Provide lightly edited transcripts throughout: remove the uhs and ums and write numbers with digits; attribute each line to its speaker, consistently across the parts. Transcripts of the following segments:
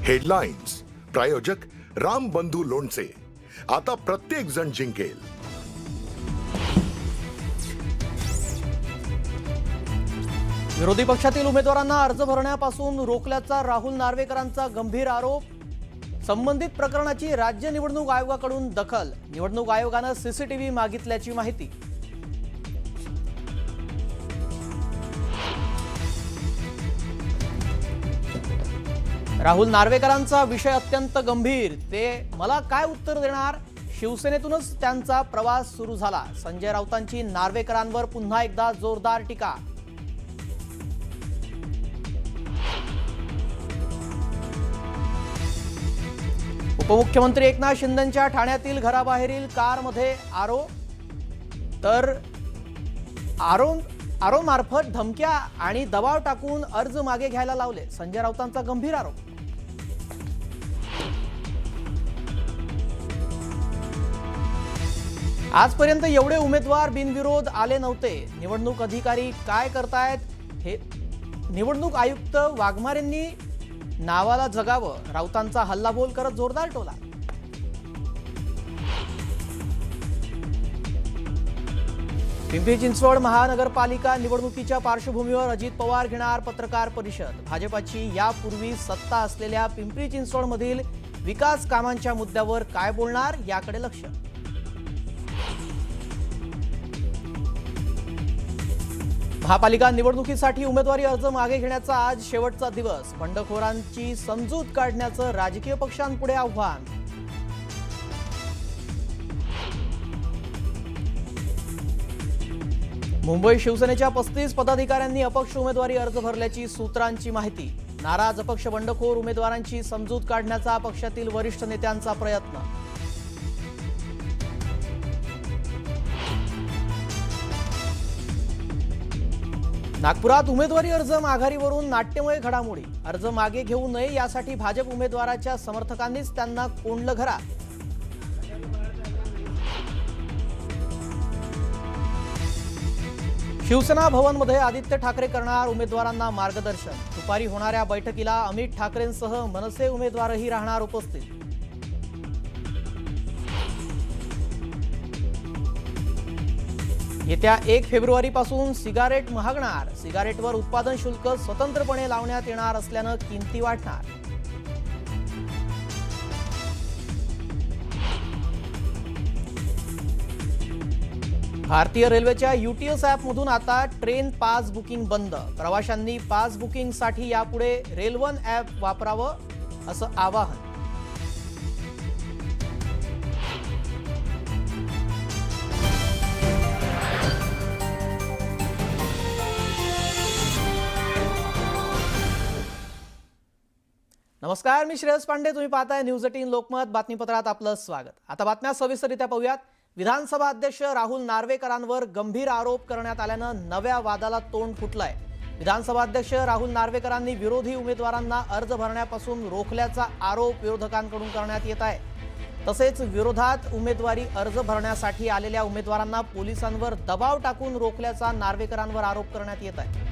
Speaker 1: Headlines प्रायोजक राम बंधू लोणचे। आता प्रत्येक जण जिंकेल।
Speaker 2: विरोधी पक्षातील उमेदवारांना अर्ज भरण्यापासून रोखल्याचा राहुल नार्वेकरांचा गंभीर आरोप। संबंधित प्रकरणाची राज्य निवडणूक आयोगाकडून दखल। निवडणूक आयोगाने सीसीटीव्ही मागितल्याची माहिती। राहुल नार्वेकरांचा विषय अत्यंत गंभीर। ते मला काय उत्तर देणार? शिवसेनेतूनच त्यांचा प्रवास सुरू झाला। संजय राऊतांची नार्वेकरांवर पुन्हा एकदा जोरदार टीका। उपमुख्यमंत्री एकनाथ शिंदेंच्या ठाण्यातील घराबाहेरील कारमध्ये आरो मार्फत धमक्या आणि दबाव टाकून अर्ज मागे घ्यायला लावले। संजय राऊतांचा गंभीर आरोप। आजपर्यंत एवढे उमेदवार बिनविरोध आले नव्हते। निवडणूक अधिकारी काय करतायत? हे निवडणूक आयुक्त वाघमारेंनी नावाला जगावं। राऊतांचा हल्लाबोल करत जोरदार टोला। पिंपरी चिंचवड महानगरपालिका निवडणुकीच्या पार्श्वभूमीवर अजित पवार घेणार पत्रकार परिषद। भाजपाची यापूर्वी सत्ता असलेल्या पिंपरी चिंचवडमधील विकास कामांच्या मुद्द्यावर काय बोलणार याकडे लक्ष। महापालिका निवडणुकीसाठी उमेदवारी अर्ज मागे घेण्याचा आज शेवटचा दिवस। बंडखोरांची समजूत काढण्याचं राजकीय पक्षांपुढे आव्हान। मुंबई शिवसेनेच्या 35 पदाधिकाऱ्यांनी अपक्ष उमेदवारी अर्ज भरल्याची सूत्रांची माहिती। नाराज अपक्ष बंडखोर उमेदवारांची समजूत काढण्याचा पक्षातील वरिष्ठ नेत्यांचा प्रयत्न। नागपुरात उमेदवारी अर्ज माघारीवरून नाट्यमय घडामोडी। अर्ज मागे घेऊ नये यासाठी भाजप उमेदवाराच्या समर्थकांनीच त्यांना कोंडलं घरात। शिवसेना भवनमध्ये आदित्य ठाकरे करणार उमेदवारांना मार्गदर्शन। दुपारी होणाऱ्या बैठकीला अमित ठाकरेंसह मनसे उमेदवारही राहणार उपस्थित। येत्या 1 फेब्रुवारीपासून सिगारेट महागणार। सिगारेटवर उत्पादन शुल्क स्वतंत्रपणे लावण्यात येणार असल्यानं किमती वाढणार। भारतीय रेल्वेच्या यूटीएस ॲपमधून आता ट्रेन पास बुकिंग बंद। प्रवाशांनी पास बुकिंगसाठी यापुढे रेलवन ॲप वापरावं असं आवाहन। नमस्कार, मी श्रेयस पांडे। तुम्ही पाहताय न्यूज 18 लोकमत बातमीपत्रात आपलं स्वागत। आता बातम्या सविस्तररित्या पाहूयात। विधानसभा अध्यक्ष राहुल नार्वेकरांवर गंभीर आरोप करण्यात आल्यानं नव्या वादाला तोंड फुटलंय। विधानसभा अध्यक्ष राहुल नार्वेकरांनी विरोधी उमेदवारांना अर्ज भरण्यापासून रोखल्याचा आरोप विरोधकांकडून करण्यात येत आहे। तसेच विरोधात उमेदवारी अर्ज भरण्यासाठी आलेल्या उमेदवारांना पोलिसांवर दबाव टाकून रोखल्याचा नार्वेकरांवर आरोप करण्यात येत आहे।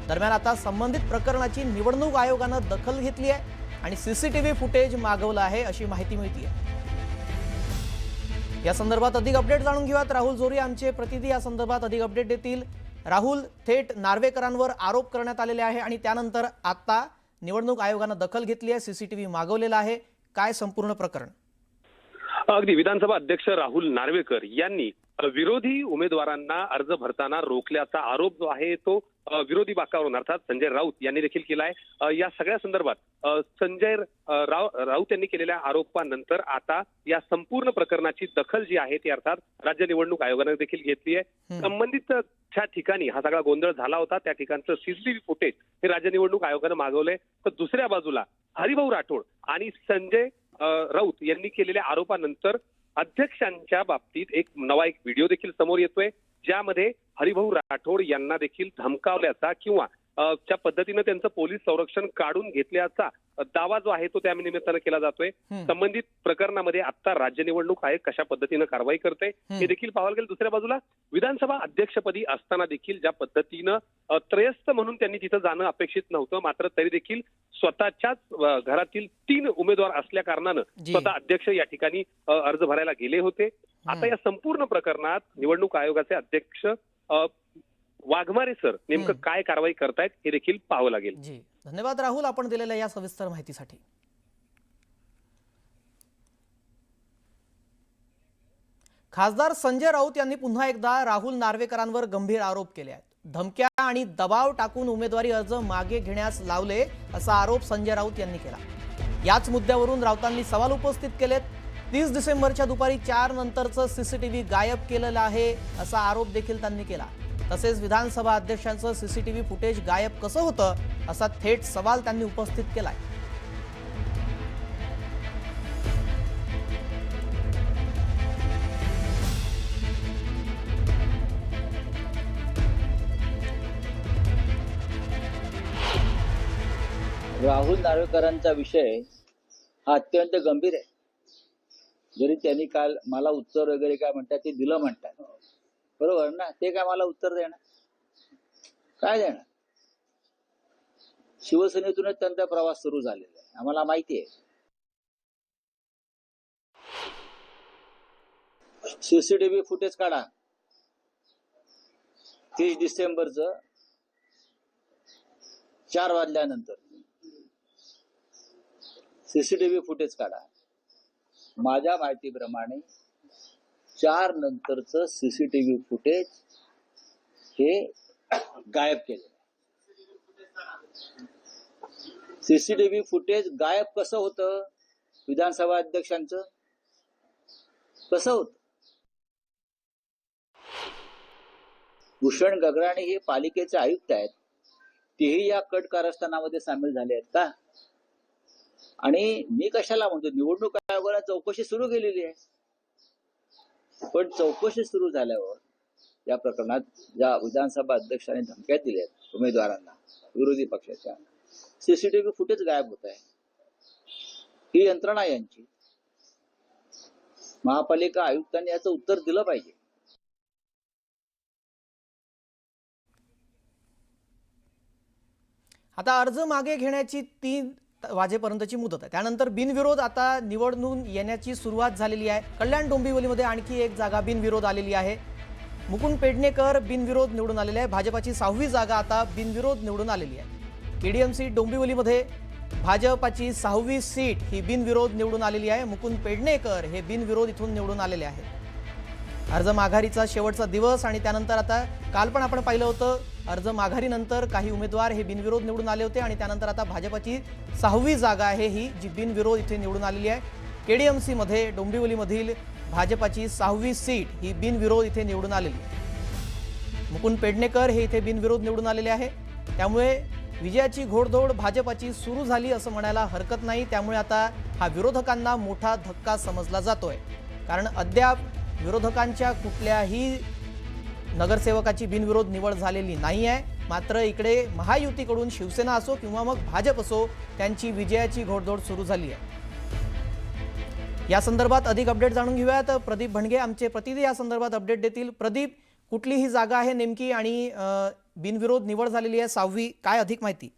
Speaker 2: दरम्यान आता संबंधित प्रकरणाची निवडणूक आयोगानं दखल घेतली आहे आणि सीसीटीव्ही फुटेज मागवलं आहे अशी माहिती मिळते। या संदर्भात अधिक अपडेट जाणून घेऊयात। राहुल जोरी आमचे प्रतिनिधी या संदर्भात अधिक अपडेट देतील। राहुल, थेट नार्वेकरांवर आरोप करण्यात आलेले आहे आणि त्यानंतर आता निवडणूक आयोगानं दखल घेतली आहे, सीसीटीव्ही मागवलेला आहे। काय संपूर्ण प्रकरण?
Speaker 3: अगदी विधानसभा अध्यक्ष राहुल नार्वेकर यांनी विरोधी उमेदवारांना अर्ज भरताना रोखल्याचा आरोप जो आहे तो विरोधी बाकावरून अर्थात संजय राऊत यांनी देखील केला आहे। या सगळ्या संदर्भात संजय राऊत यांनी केलेल्या आरोपानंतर आता या संपूर्ण प्रकरणाची दखल जी आहे ती अर्थात राज्य निवडणूक आयोगाने देखील घेतली आहे। संबंधित ज्या ठिकाणी हा सगळा गोंधळ झाला होता त्या ठिकाणचं सीसीटीव्ही फुटेज हे राज्य निवडणूक आयोगाने मागवलंय। तर दुसऱ्या बाजूला हरिभाऊ राठोड आणि संजय राऊत यांनी केलेल्या आरोपानंतर अध्यक्षांच्या बाबतीत एक व्हिडिओ देखील समोर येतोय, ज्यामध्ये हरिभाऊ राठोड यांना देखील धमकावल्याचा किंवा ज्या पद्धतीनं त्यांचं पोलीस संरक्षण काढून घेतल्याचा दावा जो आहे तो त्या निमित्तानं केला जातोय. संबंधित प्रकरणामध्ये आता राज्य निवडणूक आयोग कशा पद्धतीनं कारवाई करते हे देखील पाहायला गेलं. दुसऱ्या बाजूला विधानसभा अध्यक्षपदी असताना देखील ज्या पद्धतीनं त्रयस्थ म्हणून त्यांनी तिथं जाणं अपेक्षित नव्हतं, मात्र तरी देखील स्वतःच्याच घरातील 3 उमेदवार असल्या कारणानं स्वतः अध्यक्ष या ठिकाणी अर्ज भरायला गेले होते. आता या संपूर्ण प्रकरणात निवडणूक आयोगाचे अध्यक्ष वाघमारे सर नेमकं काय कारवाई करतायत हे देखील पाहावं लागेल.
Speaker 2: जी, धन्यवाद राहुल आपण दिलेल्या या सविस्तर माहितीसाठी. खासदार संजय राऊत यांनी पुन्हा एकदा राहुल नार्वेकरांवर गंभीर आरोप केले आहेत. धमक्या आणि दबाव टाकून उमेदवारी अर्ज मागे घेण्यास लावले असा आरोप संजय राऊत यांनी केला. याच मुद्द्यावरून राऊतांनी सवाल उपस्थित केलेत. 30 डिसेंबरच्या दुपारी 4 नंतरचं सीसीटीव्ही गायब केलेलं आहे असा आरोप देखील त्यांनी केला. तसेच विधानसभा अध्यक्षांचं सीसीटीव्ही फुटेज गायब कसं होतं असा थेट सवाल त्यांनी उपस्थित केलाय.
Speaker 4: राहुल नार्वेकरांचा विषय हा अत्यंत गंभीर आहे. जरी त्यांनी काल मला उत्तर वगैरे काय म्हणतात ते दिलं म्हणतात, बरोबर ना? ते काय मला उत्तर देणार, काय देणार? शिवसेनेतूनच त्यांचा प्रवास सुरू झालेला आहे, आम्हाला माहिती आहे. सीसीटीव्ही फुटेज काढा 30 डिसेंबरचं 4 वाजल्यानंतर सीसीटीव्ही फुटेज काढा. माझ्या माहितीप्रमाणे 4 नंतरचं सीसीटीव्ही फुटेज हे गायब केलं. सीसीटीव्ही फुटेज गायब कसं होतं? विधानसभा अध्यक्षांचं कसं होतं? भूषण गगराणी हे पालिकेचे आयुक्त आहेत, तेही या कट कारस्थानामध्ये सामील झाले आहेत का? आणि मी कशाला म्हणतो, निवडणूक आयोगाला चौकशी सुरू केलेली आहे, पण चौकशी सुरू झाल्यावर या प्रकरणात ज्या विधानसभा अध्यक्षांनी धमक्या दिल्या आहेत उमेदवारांना विरोधी पक्षाच्या, सीसीटीव्ही फुटेज गायब होत आहे. ही यंत्रणा यांची. महापालिका आयुक्तांनी याचं उत्तर दिलं पाहिजे.
Speaker 2: आता अर्ज मागे घेण्याची 3 वाजेपर्यंतची मुदत आहे. त्यानंतर बिनविरोध आता निवडून येण्याची सुरुवात झालेली आहे. कल्याण डोंबिवलीमध्ये आणखी एक जागा बिनविरोध आलेली आहे. मुकुंद पेडणेकर बिनविरोध निवडून आलेले आहे. भाजपाची 6वी जागा आता बिनविरोध निवडून आलेली आहे. केडीएमसी डोंबिवलीमध्ये भाजपाची 6वी सीट ही बिनविरोध निवडून आलेली आहे. मुकुंद पेडणेकर हे बिनविरोध इथून निवडून आलेले आहेत. अर्ज माघारीचा शेवटचा दिवस आणि त्यानंतर आता काल पण आपण पाहिलं होतं अर्ज माघारीनंतर काही उमेदवार हे बिनविरोध निवडून आले होते आणि त्यानंतर आता भाजपाची 6वी जागा आहे ही जी बिनविरोध इथे निवडून आलेली आहे. केडीएमसीमध्ये डोंबिवलीमधील भाजपाची 6वी सीट ही बिनविरोध इथे निवडून आलेली आहे. मुकुंद पेडणेकर हे इथे बिनविरोध निवडून आलेले आहे. त्यामुळे विजयाची घोडदौड भाजपाची सुरू झाली असं म्हणायला हरकत नाही. त्यामुळे आता हा विरोधकांना मोठा धक्का समजला जातोय, कारण अद्याप विरोधकांच्या कुठल्याही नगरसेवकाची बिनविरोध निवड झालेली नाही आहे. मात्र इकडे महायुतीकडून शिवसेना असो किंवा मग भाजप असो त्यांची विजयाची घोडदौड सुरू झाली आहे. या संदर्भात अधिक अपडेट जाणून घेऊयात. प्रदीप भणगे आमचे प्रतिनिधी या संदर्भात अपडेट देतील. प्रदीप, कुठली ही जागा आहे नेमकी आणि बिनविरोध निवड झालेली आहे 6वी, काय अधिक माहिती?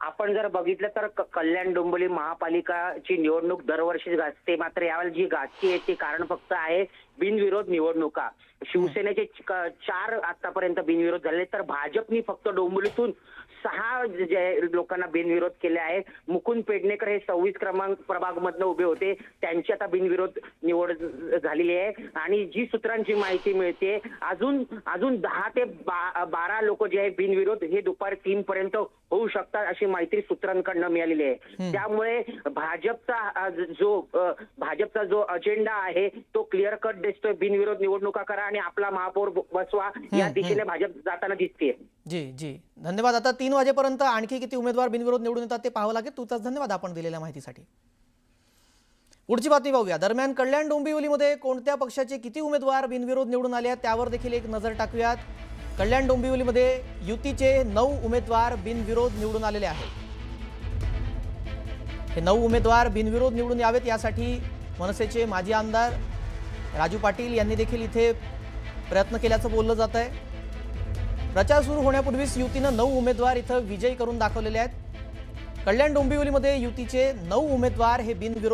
Speaker 5: आपण जर बघितलं तर कल्याण डोंबिवली महापालिकाची निवडणूक दरवर्षी गाजते, मात्र यावेळी जी गाजती आहे ती कारण फक्त आहे बिनविरोध निवडणुका. शिवसेनेचे 4 आतापर्यंत बिनविरोध झाले, तर भाजपनी फक्त डोंबिवलीतून 6 लोकांना बिनविरोध केले आहे. मुकुंद पेडणेकर हे 26 क्रमांक प्रभागमधनं उभे होते, त्यांची आता बिनविरोध निवड झालेली आहे. आणि जी सूत्रांची माहिती मिळते अजून 10 ते 12 लोक जे आहे बिनविरोध हे दुपारी 3 पर्यंत होऊ शकतात अशी माहिती सूत्रांकडनं मिळालेली आहे. त्यामुळे भाजपचा जो अजेंडा आहे तो क्लिअर कट दिसतोय, बिनविरोध निवडणुका करा आणि आपला महापौर बसवा या दिशेने भाजप जाताना दिसते.
Speaker 2: जी धन्यवाद. आता 3 वाजेपर्यंत आणखी किती उमेदवार बिनविरोध निवडून येतात ते पाहावं लागेल. तुझाच धन्यवाद आपण दिलेल्या माहितीसाठी. पुढची बातमी पाहूया. दरम्यान कल्याण डोंबिवलीमध्ये कोणत्या पक्षाचे किती उमेदवार बिनविरोध निवडून आले आहेत त्यावर देखील एक नजर टाकूयात. कल्याण डोंबिवलीमध्ये युतीचे 9 उमेदवार बिनविरोध निवडून आलेले आहेत. हे 9 उमेदवार बिनविरोध निवडून यावेत यासाठी मनसेचे माजी आमदार राजू पाटील यांनी देखील इथे प्रयत्न केल्याचं बोललं जात आहे. प्रचार सुरू होण्यापूर्वीच युतीनं 9 उमेदवार इथं विजयी करून दाखवलेले आहेत. कल्याण डोंबिवलीमध्ये युतीचे 9 उमेदवार हे बिनविरोध